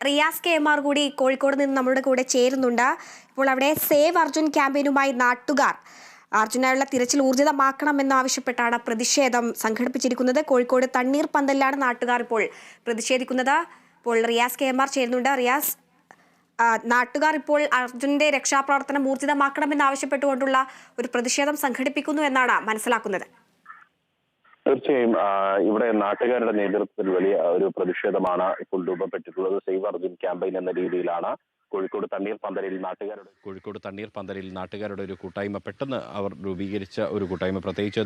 Riyas KM കൂടി കോഴിക്കോട് നിന്ന് നമ്മുടെ കൂടെ ചേരുന്നുണ്ട്. ഇപ്പോൾ അവിടെ സേവ് അർജുൻ ക്യാമ്പയിനുമായി നാട്ടുകാർ അർജുനായുള്ള തിരച്ചിൽ ഊർജിതമാക്കണമെന്നാവശ്യപ്പെട്ടാണ് പ്രതിഷേധം സംഘടിപ്പിച്ചിരിക്കുന്നത്. കോഴിക്കോട് തണ്ണീർപന്തലിലാണ് നാട്ടുകാർ ഇപ്പോൾ പ്രതിഷേധിക്കുന്നത്. ഇപ്പോൾ റിയാസ് KM ചേരുന്നുണ്ട്. റിയാസ്, നാട്ടുകാർ ഇപ്പോൾ അർജുന്റെ രക്ഷാപ്രവർത്തനം ഊർജിതമാക്കണമെന്നാവശ്യപ്പെട്ടുകൊണ്ടുള്ള ഒരു പ്രതിഷേധം സംഘടിപ്പിക്കുന്നു എന്നാണ് മനസ്സിലാക്കുന്നത്. തീർച്ചയായും ഇവിടെ നാട്ടുകാരുടെ നേതൃത്വത്തിൽ വലിയ ഒരു പ്രതിഷേധമാണ് ഇപ്പോൾ രൂപപ്പെട്ടിട്ടുള്ളത്. സേവ് അർജുൻ ക്യാമ്പയിൻ എന്ന രീതിയിലാണ് കോഴിക്കോട് തണ്ണീർപന്തലിൽ നാട്ടുകാരുടെ ഒരു കൂട്ടായ്മ പെട്ടെന്ന് അവർ രൂപീകരിച്ച ഒരു കൂട്ടായ്മ. പ്രത്യേകിച്ച്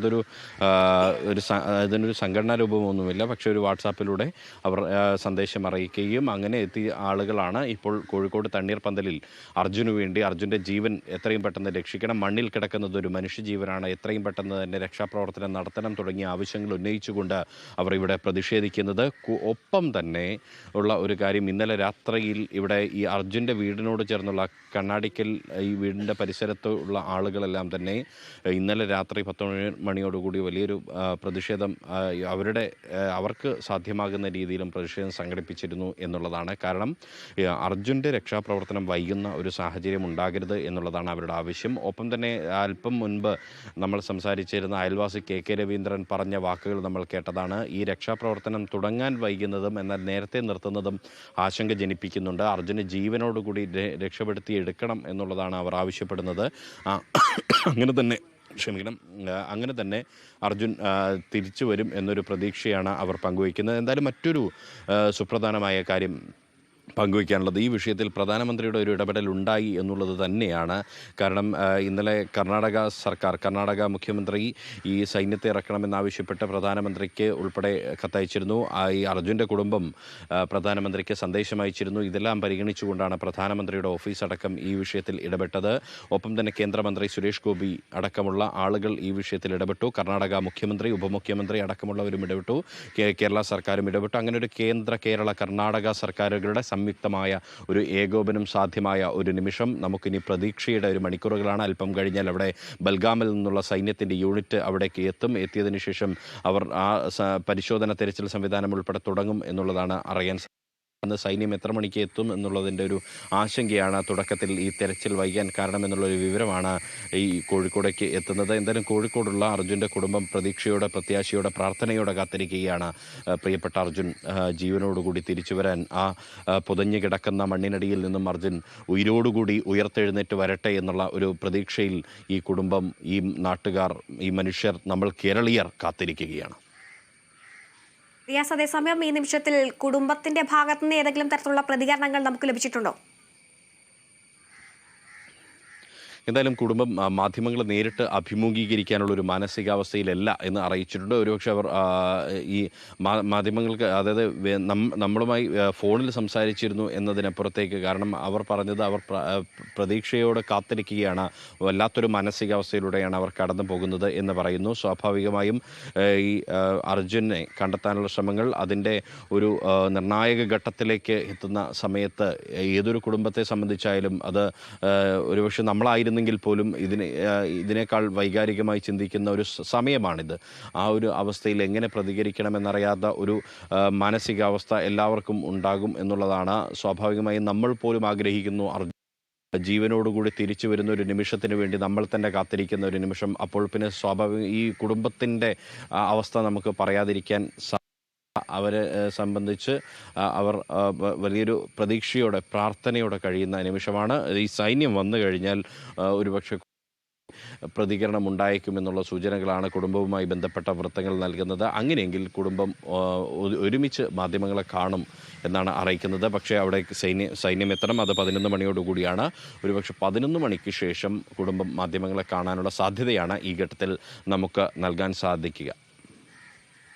അതിനൊരു സംഘടനാ രൂപമൊന്നുമില്ല, പക്ഷെ ഒരു വാട്സാപ്പിലൂടെ അവർ സന്ദേശം അറിയിക്കുകയും അങ്ങനെ എത്തിയ ആളുകളാണ് ഇപ്പോൾ കോഴിക്കോട് തണ്ണീർപന്തലിൽ അർജുനു വേണ്ടി അർജുൻ്റെ ജീവൻ എത്രയും പെട്ടെന്ന് രക്ഷിക്കണം, മണ്ണിൽ കിടക്കുന്നത് ഒരു മനുഷ്യജീവനാണ്, എത്രയും പെട്ടെന്ന് തന്നെ രക്ഷാപ്രവർത്തനം നടത്തണം തുടങ്ങിയ ആവശ്യങ്ങൾ ഉന്നയിച്ചുകൊണ്ട് അവർ ഇവിടെ പ്രതിഷേധിക്കുന്നത്. ഒപ്പം തന്നെ ഉള്ള ഒരു കാര്യം, ഇന്നലെ രാത്രിയിൽ ഇവിടെ ഈ അർജുൻ്റെ വീടിനോട് ചേർന്നുള്ള കണ്ണാടിക്കൽ ഈ വീടിൻ്റെ പരിസരത്ത് ഉള്ള ആളുകളെല്ലാം തന്നെ ഇന്നലെ രാത്രി 10 മണിയോടുകൂടി വലിയൊരു പ്രതിഷേധം അവർക്ക് സാധ്യമാകുന്ന രീതിയിലും പ്രതിഷേധം സംഘടിപ്പിച്ചിരുന്നു എന്നുള്ളതാണ്. കാരണം അർജുൻ്റെ രക്ഷാപ്രവർത്തനം വൈകുന്ന ഒരു സാഹചര്യം ഉണ്ടാകരുത് എന്നുള്ളതാണ് അവരുടെ ആവശ്യം. ഒപ്പം തന്നെ അല്പം മുൻപ് നമ്മൾ സംസാരിച്ചിരുന്ന അയൽവാസി KK രവീന്ദ്രൻ പറഞ്ഞ വാക്കുകൾ നമ്മൾ കേട്ടതാണ്. ഈ രക്ഷാപ്രവർത്തനം തുടങ്ങാൻ വൈകുന്നതും എന്നാൽ നേരത്തെ നിർത്തുന്നതും ആശങ്ക ജനിപ്പിക്കുന്നുണ്ട്. അർജുന് ജീവനോടുകൂടി രക്ഷപ്പെടുത്തി എടുക്കണം എന്നുള്ളതാണ് അവർ ആവശ്യപ്പെടുന്നത്. അങ്ങനെ തന്നെ അർജുൻ തിരിച്ചു വരും എന്നൊരു പ്രതീക്ഷയാണ് അവർ പങ്കുവയ്ക്കുന്നത്. എന്തായാലും മറ്റൊരു സുപ്രധാനമായ കാര്യം പങ്കുവയ്ക്കാനുള്ളത്, ഈ വിഷയത്തിൽ പ്രധാനമന്ത്രിയുടെ ഒരു ഇടപെടൽ ഉണ്ടായി എന്നുള്ളത് തന്നെയാണ്. കാരണം ഇന്നലെ കർണാടക മുഖ്യമന്ത്രി ഈ സൈന്യത്തെ ഇറക്കണമെന്നാവശ്യപ്പെട്ട് പ്രധാനമന്ത്രിക്ക് ഉൾപ്പെടെ കത്തയച്ചിരുന്നു. ഈ അർജുൻ്റെ കുടുംബം പ്രധാനമന്ത്രിക്ക് സന്ദേശം അയച്ചിരുന്നു. ഇതെല്ലാം പരിഗണിച്ചുകൊണ്ടാണ് പ്രധാനമന്ത്രിയുടെ ഓഫീസ് അടക്കം ഈ വിഷയത്തിൽ ഇടപെട്ടത്. ഒപ്പം തന്നെ കേന്ദ്രമന്ത്രി സുരേഷ് ഗോപി അടക്കമുള്ള ആളുകൾ ഈ വിഷയത്തിൽ ഇടപെട്ടു. കർണാടക മുഖ്യമന്ത്രി, ഉപമുഖ്യമന്ത്രി അടക്കമുള്ളവരും ഇടപെട്ടു. കേരള സർക്കാരും ഇടപെട്ടു. അങ്ങനെ ഒരു കേരള കർണാടക സർക്കാരുകളുടെ സംയുക്തമായ ഒരു ഏകോപനം സാധ്യമായ ഒരു നിമിഷം. നമുക്കിനി പ്രതീക്ഷയുടെ ഒരു മണിക്കൂറുകളാണ്. അല്പം കഴിഞ്ഞാൽ അവിടെ ബൽഗാമിൽ നിന്നുള്ള സൈന്യത്തിൻ്റെ യൂണിറ്റ് അവിടേക്ക് എത്തിയതിനു ശേഷം അവർ ആ പരിശോധന തെരച്ചിൽ സംവിധാനം ഉൾപ്പെടെ തുടങ്ങും എന്നുള്ളതാണ് അറിയാൻ. അന്ന് സൈന്യം എത്ര മണിക്ക് എത്തും എന്നുള്ളതിൻ്റെ ഒരു ആശങ്കയാണ് തുടക്കത്തിൽ ഈ തെരച്ചിൽ വൈകാൻ കാരണമെന്നുള്ളൊരു വിവരമാണ് ഈ കോഴിക്കോടേക്ക് എത്തുന്നത്. എന്തായാലും കോഴിക്കോടുള്ള അർജുൻ്റെ കുടുംബം പ്രതീക്ഷയോടെ, പ്രത്യാശയോടെ, പ്രാർത്ഥനയോടെ കാത്തിരിക്കുകയാണ്. പ്രിയപ്പെട്ട അർജുൻ ജീവനോടുകൂടി തിരിച്ചു വരാൻ, ആ പുതഞ്ഞു കിടക്കുന്ന മണ്ണിനടിയിൽ നിന്നും അർജുൻ ഉയരോടുകൂടി ഉയർത്തെഴുന്നേറ്റ് വരട്ടെ എന്നുള്ള ഒരു പ്രതീക്ഷയിൽ ഈ കുടുംബം, ഈ നാട്ടുകാർ, ഈ മനുഷ്യർ, നമ്മൾ കേരളീയർ കാത്തിരിക്കുകയാണ്. റിയാസ്, അതേസമയം ഈ നിമിഷത്തിൽ കുടുംബത്തിന്റെ ഭാഗത്തുനിന്ന് ഏതെങ്കിലും തരത്തിലുള്ള പ്രതികരണങ്ങൾ നമുക്ക് ലഭിച്ചിട്ടുണ്ടോ? എന്തായാലും കുടുംബം മാധ്യമങ്ങളെ നേരിട്ട് അഭിമുഖീകരിക്കാനുള്ള ഒരു മാനസികാവസ്ഥയിലല്ല എന്ന് അറിയിച്ചിട്ടുണ്ട്. ഒരുപക്ഷെ അവർ ഈ മാധ്യമങ്ങൾക്ക്, അതായത് നമ്മളുമായി ഫോണിൽ സംസാരിച്ചിരുന്നു എന്നതിനപ്പുറത്തേക്ക്, കാരണം അവർ പറഞ്ഞത് അവർ പ്രതീക്ഷയോടെ കാത്തിരിക്കുകയാണ്, വല്ലാത്തൊരു മാനസികാവസ്ഥയിലൂടെയാണ് അവർ കടന്നു പോകുന്നത് എന്ന് പറയുന്നു. സ്വാഭാവികമായും ഈ അർജുനെ കണ്ടെത്താനുള്ള ശ്രമങ്ങൾ അതിൻ്റെ ഒരു നിർണായക ഘട്ടത്തിലേക്ക് എത്തുന്ന സമയത്ത് ഏതൊരു കുടുംബത്തെ സംബന്ധിച്ചായാലും അത് ഒരുപക്ഷെ നമ്മളായിരുന്നു െങ്കിൽ പോലും ഇതിനേക്കാൾ വൈകാരികമായി ചിന്തിക്കുന്ന ഒരു സമയമാണിത്. ആ ഒരു അവസ്ഥയിൽ എങ്ങനെ പ്രതികരിക്കണമെന്നറിയാത്ത ഒരു മാനസികാവസ്ഥ എല്ലാവർക്കും ഉണ്ടാകും എന്നുള്ളതാണ്. സ്വാഭാവികമായും നമ്മൾ പോലും ആഗ്രഹിക്കുന്നു ജീവനോടുകൂടി തിരിച്ചു വരുന്ന ഒരു നിമിഷത്തിന് വേണ്ടി നമ്മൾ തന്നെ കാത്തിരിക്കുന്ന ഒരു നിമിഷം. അപ്പോൾ പിന്നെ ഈ കുടുംബത്തിൻ്റെ അവസ്ഥ നമുക്ക് പറയാതിരിക്കാൻ അവരെ സംബന്ധിച്ച് അവർ വലിയൊരു പ്രതീക്ഷയോടെ, പ്രാർത്ഥനയോടെ കഴിയുന്ന നിമിഷമാണ്. ഈ സൈന്യം വന്നു കഴിഞ്ഞാൽ ഒരുപക്ഷെ പ്രതികരണം ഉണ്ടായേക്കുമെന്നുള്ള സൂചനകളാണ് കുടുംബവുമായി ബന്ധപ്പെട്ട വൃത്തങ്ങൾ നൽകുന്നത്. അങ്ങനെയെങ്കിൽ കുടുംബം ഒരുമിച്ച് മാധ്യമങ്ങളെ കാണും എന്നാണ് അറിയിക്കുന്നത്. പക്ഷേ അവിടെ സൈന്യം എത്തണം. അത് 11 മണിയോടുകൂടിയാണ്. ഒരുപക്ഷെ 11 മണിക്ക് ശേഷം കുടുംബം മാധ്യമങ്ങളെ കാണാനുള്ള സാധ്യതയാണ് ഈ ഘട്ടത്തിൽ നമുക്ക് നൽകാൻ സാധിക്കുക.